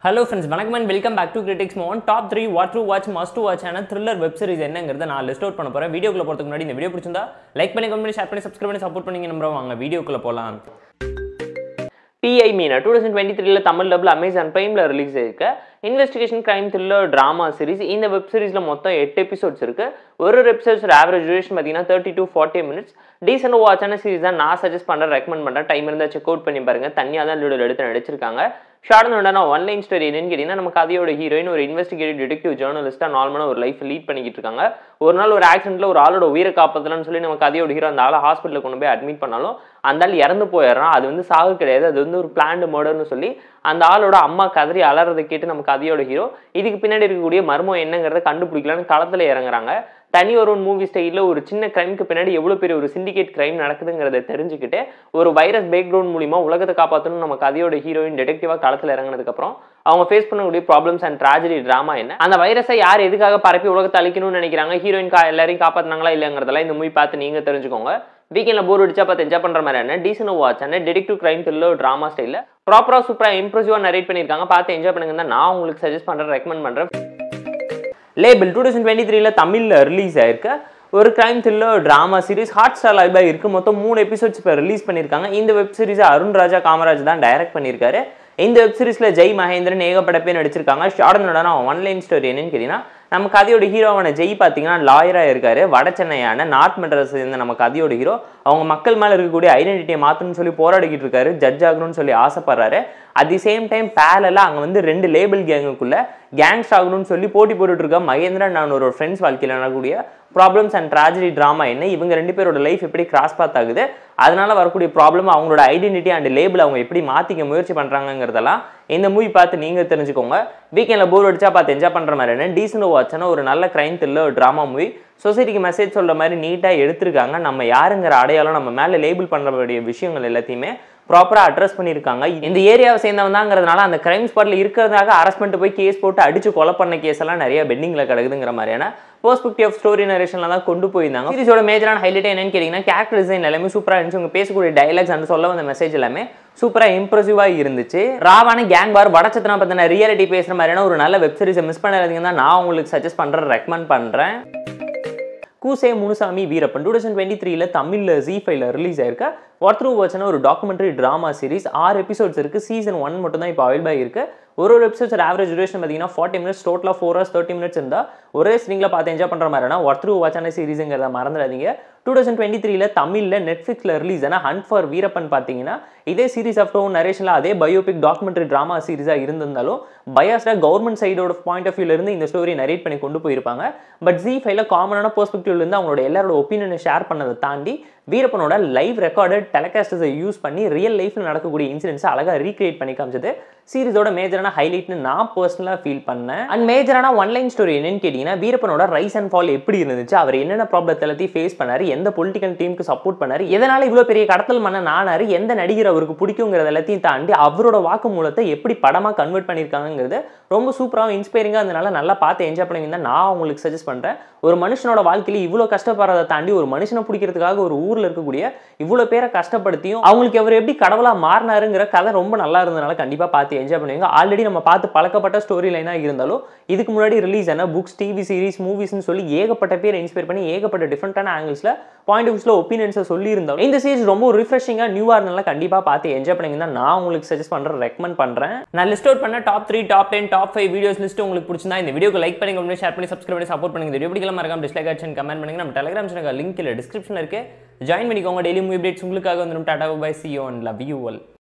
Hello friends, வணக்கம் and welcome back to Critics Mode. Top 3 what to watch, must to watch ஆன thriller web series என்னங்கிறத நான் list out பண்ண போறேன். வீடியோக்குள்ள போறதுக்கு முன்னாடி இந்த வீடியோ பிடிச்சிருந்தா லைக் பண்ணி, கமெண்ட் பண்ணி, ஷேர் பண்ணி, சப்ஸ்கிரைப் பண்ணி சப்போர்ட் பண்ணீங்க நம்புறேன். வாங்க வீடியோக்குள்ள போலாம். P.I. Meena 2023 ல தமிழ் டப்ல Amazon Primeல ரிலீஸ் ஆயிருக்கு. Investigation crime thriller drama series. இந்த வெப் சீரிஸ்ல மொத்தம் 8 எபிசோட்ஸ் இருக்கு. ஒரு எபிசோட்ஸ் ஆவரேஜ் டியூரேஷன் பாத்தீங்கன்னா 30 to 40 மினிட்ஸ். டீசன்ட் வாட்சான சீரிஸ் தான் நான் சஜஸ்ட் பண்றேன், ரெக்கமெண்ட் பண்றேன். டைம் இருந்தா செக் அவுட் பண்ணி பாருங்க. தனியா தான் வீடியோல எடுத்து நடிச்சிருக்காங்க. ஷார்ட்னா ஒன்லைன் ஸ்டோரி என்னன்னு கேட்டீங்கன்னா, நம்ம கதையோட ஹீரோயின் ஒரு இன்வெஸ்டிகேட்டிவ் டிடெக்டிவ் ஜேர்னலிஸ்டா நார்மலா ஒரு லைஃப் லீட் பண்ணிக்கிட்டு இருக்காங்க. ஒரு நாள் ஒரு ஆக்சிடென்ட்ல ஒரு ஆளோட உயிரை காப்பாற்றலாம்னு சொல்லி நம்ம கதையோட ஹீரோ அந்த ஆளை ஹாஸ்பிட்டலுக்கு கொண்டு போய் அட்மிட் பண்ணாலும் அந்த ஆள் இறந்து போயிடுறான். அது வந்து சாகு கிடையாது, அது வந்து ஒரு பிளான்டு மர்டர்னு சொல்லி அந்த ஆளோட அம்மா கதறி அலறதை கேட்டு நம்ம கதையோட ஹீரோ இதுக்கு பின்னாடி இருக்கக்கூடிய மர்மம் என்னங்கிறத கண்டுபிடிக்கலான்னு களத்துல இறங்குறாங்க. தனி ஒரு மூவி ஸ்டைலில் ஒரு சின்ன கிரைமுக்கு பின்னாடி எவ்வளோ பெரிய ஒரு சிண்டிகேட் கிரைம் நடக்குதுங்கிறத தெரிஞ்சுக்கிட்டு ஒரு வைரஸ் பேக்ரவுண்ட் மூலிமா உலகத்தை காப்பாற்றணும் நம்ம கதையோட ஹீரோயின் டிடெக்டிவாக களத்தில் இறங்கினதுக்கப்புறம் அவங்க ஃபேஸ் பண்ணக்கூடிய ப்ராப்ளம்ஸ் அண்ட் ட்ராஜடி ட்ராமா என்ன, அந்த வைரஸை யார் எதுக்காக பரப்பி உலகத்தை அழிக்கணும்னு நினைக்கிறாங்க, ஹீரோயின் எல்லாரையும் காப்பாற்றினாங்களா இல்லைங்கிறதெல்லாம் இந்த மூவி பார்த்து நீங்கள் தெரிஞ்சுக்கோங்க. வீக்கெண்டில் போர் அடிச்சா பார்த்து என்ஜாய் பண்ணுற மாதிரி என்ன decent watch and detective crime thriller drama ஸ்டைலில் ப்ராப்பராக சூப்பராக இம்ப்ரெசிவாக நரேட் பண்ணியிருக்காங்க. பார்த்து என்ஜாய் பண்ணுங்க தான் நான் உங்களுக்கு சஜஸ்ட் பண்ணுறேன், ரெக்கமெண்ட் பண்ணுறேன். லேபிள் 2023 தமிழில் ரிலீஸ் ஆயிருக்கு. ஒரு crime thriller drama series hot star லைவாக இருக்குது. மொத்தம் 3 எபிசோட்ஸ் இப்போ ரிலீஸ் பண்ணியிருக்காங்க. இந்த வெப் சீரிஸை அருண் ராஜா காமராஜ் தான் டைரக்ட் பண்ணியிருக்காரு. இந்த வெப் சீரிஸில் ஜெய் மகேந்திரன் ஏகப்பட்ட பேர் நடிச்சிருக்காங்க. ஷார்ட்னா ஒன்லைன் ஸ்டோரி என்னன்னு கேட்டீங்கன்னா, நம்ம கதையோட ஹீரோவான ஜெய் பார்த்தீங்கன்னா லாயராக இருக்காரு. வட சென்னையான நார்த் மெட்ராஸ் இருந்த நம்ம கதையோட ஹீரோ அவங்க மக்கள் மேலே இருக்கக்கூடிய ஐடென்டிட்டியை மாற்றணும்னு சொல்லி போராடிக்கிட்டு இருக்காரு, ஜட்ஜ் ஆகணும்னு சொல்லி ஆசைப்படுறாரு. அட் தி சேம் டைம் பேரலாக அங்கே வந்து 2 லேபிள் கேங்குக்குள்ள கேங்ஸ்ட் ஆகணும்னு சொல்லி போட்டி போட்டுட்டு இருக்க மகேந்திரன் நான் ஒரு ஃப்ரெண்ட்ஸ் வாழ்க்கையில் நடக்கக்கூடிய ப்ராப்ளம்ஸ் அண்ட் ட்ராஜடி ட்ராமா என்ன, இவங்க 2 பேரோட லைஃப் எப்படி கிராஸ் பாத் ஆகுது, அதனால வரக்கூடிய ப்ராப்ளம் அவங்களோட ஐடென்டிட்டி அண்ட் லேபிள் அவங்க எப்படி மாற்றிக்க முயற்சி பண்ணுறாங்கிறதெல்லாம் இந்த மூவி பார்த்து நீங்கள் தெரிஞ்சுக்கோங்க. வீக்கெண்டில் போர் அடிச்சா பார்த்து என்ஜாய் பண்ணுற மாதிரி என்ன டீசன்ட் வாட்ச்னா ஒரு நல்ல கிரைம் த்ரில்லர் ட்ராமா மூவி. சொசைட்டிக்கு மெசேஜ் சொல்கிற மாதிரி நீட்டாக எடுத்திருக்காங்க. நம்ம யாருங்கிற அடையாளம் நம்ம மேலே லேபிள் பண்ணுறக்கூடிய விஷயங்கள் எல்லாத்தையுமே ப்ராப்பராக அட்ரஸ் பண்ணியிருக்காங்க. இந்த ஏரியாவை சேர்ந்தவன் தாங்கிறதுனால அந்த கிரைம் ஸ்பாட்டில் இருக்கிறதாக அரெஸ்ட் பண்ணிட்டு போய் கேஸ் போட்டு அடிச்சு கொலை பண்ண கேஸ் எல்லாம் நிறைய பெண்டிங்கில் கிடக்குதுங்கிற மாதிரியான பெர்ஸ்பெக்டிவ் ஆஃப் ஸ்டோரி நரேஷன்ல தான் கொண்டு போயிருந்தாங்க. சீரிஸோட மேஜரான ஹைலைட் என்னன்னு கேட்டிங்கன்னா, கேரக்டர் டிசைன் எல்லாமே சூப்பராக இருந்துச்சு. உங்க பேசக்கூடிய டைலாக்ஸ் அண்ட் சொல்ல வந்த மெசேஜ் எல்லாமே சூப்பராக இம்ப்ரெசிவாக இருந்துச்சு. ராவான கேங் வார் வடச்சத்திரம் பற்றின ரியாலிட்டி பேசுகிற மாதிரியான ஒரு நல்ல வெப் சீரிஸை மிஸ் பண்ணாதீங்கன்னு தான் நான் உங்களுக்கு சஜஸ்ட் பண்ணுறேன், ரெக்கமெண்ட் பண்ணுறேன். கூசே முனுசாமி வீரப்பன் 2023 தமிழில் Z5 ரிலீஸ் ஆயிருக்க ஒர்த்ரூ வாட்ச்னா ஒரு டாக்குமெண்ட்ரி ட்ராமா சீரிஸ். 6 எபிசோட்ஸ் இருக்குது. சீசன் 1 மட்டும் தான் இப்போ அவைலபிளாக இருக்குது. ஒரு எபிசோட்ஸ் ஆவரேஜ் டியூரேஷன் பார்த்தீங்கன்னா 40 மினிட்ஸ், டோட்டலாக 4 hours 30 மினிட்ஸ் இருந்தால் ஒரே ஸ்க்ரீனில் பார்த்து என்ஜாய் பண்ணுற மாதிரினா ஒர்த்ரூ வாட்சான சீரிஸுங்கிறத மறந்துடாதீங்க. 2023 தமிழில் நெட்ஃப்ளிக்ஸில் ரிலீஸ் ஆன ஹண்ட் ஃபார் வீரப்பன் பார்த்தீங்கன்னா இதே சீரிஸ் ஆஃப் டோன் நரேஷனில் அதே பயோபிக் டாக்குமெண்ட்ரி ட்ராமா சீரிஸாக இருந்திருந்தாலும் பயாஸ்டாக கவர்மெண்ட் சைடோட பாயிண்ட் ஆஃப் வியூலேருந்து இந்த ஸ்டோரி நரேட் பண்ணி கொண்டு போயிருப்பாங்க. பட் Z5 காமனான பெர்ஸ்பெக்டிவ்லேருந்து அவங்களோட எல்லாரோட ஒப்பீனியனை ஷேர் பண்ணதை தாண்டி வீரப்பனோட லைவ் ரெக்கார்டட் டெலிகாஸ்டர்ஸை யூஸ் பண்ணி ரியல் லைஃப்பில் நடக்கக்கூடிய இன்சிடென்ட்ஸை அழகாக ரீக்ரியேட் பண்ணி காமிச்சது சீரிஸோட மேஜரான ஹைலைட்னு நான் பர்சனலாக ஃபீல் பண்ணேன். அண்ட் மேஜரான ஒன்லைன் ஸ்டோரி என்னன்னு கேட்டிங்கன்னா, வீரப்பனோட ரைஸ் அண்ட் ஃபால் எப்படி இருந்துச்சு, அவர் என்னென்ன ப்ராப்ளத்தை எல்லாத்தையும் ஃபேஸ் பண்ணார், எந்த பொலிட்டிக்கல் டீமுக்கு சப்போர்ட் பண்ணார், எதனால் இவ்வளோ பெரிய கடத்தல் மன்னன் ஆனார், எந்த நடிகர் அவருக்கு பிடிக்குங்கிறது எல்லாத்தையும் தாண்டி அவரோட வாக்கு மூலத்தை எப்படி படமாக கன்வெர்ட் பண்ணியிருக்காங்கிறது ரொம்ப சூப்பராகவும் இன்ஸ்பைரிங்காக இருந்தனால நல்லா பார்த்து என்ஜாய் பண்ணுவீங்க தான் நான் உங்களுக்கு சஜஸ்ட் பண்ணுறேன். ஒரு மனுஷனோட வாழ்க்கையில் இவ்வளோ கஷ்டப்படுறதை தாண்டி ஒரு மனுஷனை பிடிக்கிறதுக்காக ஒரு ஊரில் இருக்கக்கூடிய இவ்வளோ பேரை கஷ்டப்படுத்தியும் அவங்களுக்கு அவர் எப்படி கடவுளாக மாறினாருங்கிற கதை ரொம்ப நல்லா இருந்ததுனால கண்டிப்பாக பார்த்து என்ஜாய் பண்ணுவீங்க. ஆல்ரெடி நம்ம பார்த்து பழக்கப்பட்ட ஸ்டோரி லைனாக இருந்தாலும் இதுக்கு முன்னாடி ரிலீஸ் ஆன புக்ஸ், டிவி சீரிஸ், மூவிஸ்ன்னு சொல்லி ஏகப்பட்ட பேர் இன்ஸ்பயர் பண்ணி ஏகப்பட்ட டிஃப்ரெண்டான ஆங்கிள்ஸில் பாயிண்ட் ஆஃப் வியூஸில் ஒப்பீனியன்ஸை சொல்லியிருந்தாலும் இந்த சீரிஸ் ரொம்ப ரிஃப்ரெஷிங்காக நியூவாக இருந்தாலும் கண்டிப்பாக பார்த்து என்ஜாய் பண்ணுவீங்க தான் நான் உங்களுக்கு சஜஸ்ட் பண்ணுறேன், ரெக்கமெண்ட் பண்ணுறேன். நான் லிஸ்ட் அவுட் பண்ண top 3, top 10, top 5 videos list உங்களுக்கு பிடிச்சிருந்தா இந்த வீடியோக்கு லைக் பண்ணி, கமெண்ட், ஷேர் பண்ணி, சப்ஸ்கிரைப் பண்ணி சப்போர்ட் பண்ணுங்க. இந்த வீடியோ பிடிக்கலாம் மறக்காம டிஸ்லைக் ஆச்சு கமெண்ட் பண்ணுங்க. நம்ம டெலிகிராம் சேனல் லிங்க் டிஸ்கிரிப்ஷன் இருக்கு, ஜாயின் பண்ணிக்கோங்க. டெய்லி மூவி அப்டேட்ஸ் உங்களுக்காக வந்துடும். Tata bye, see you and love you all.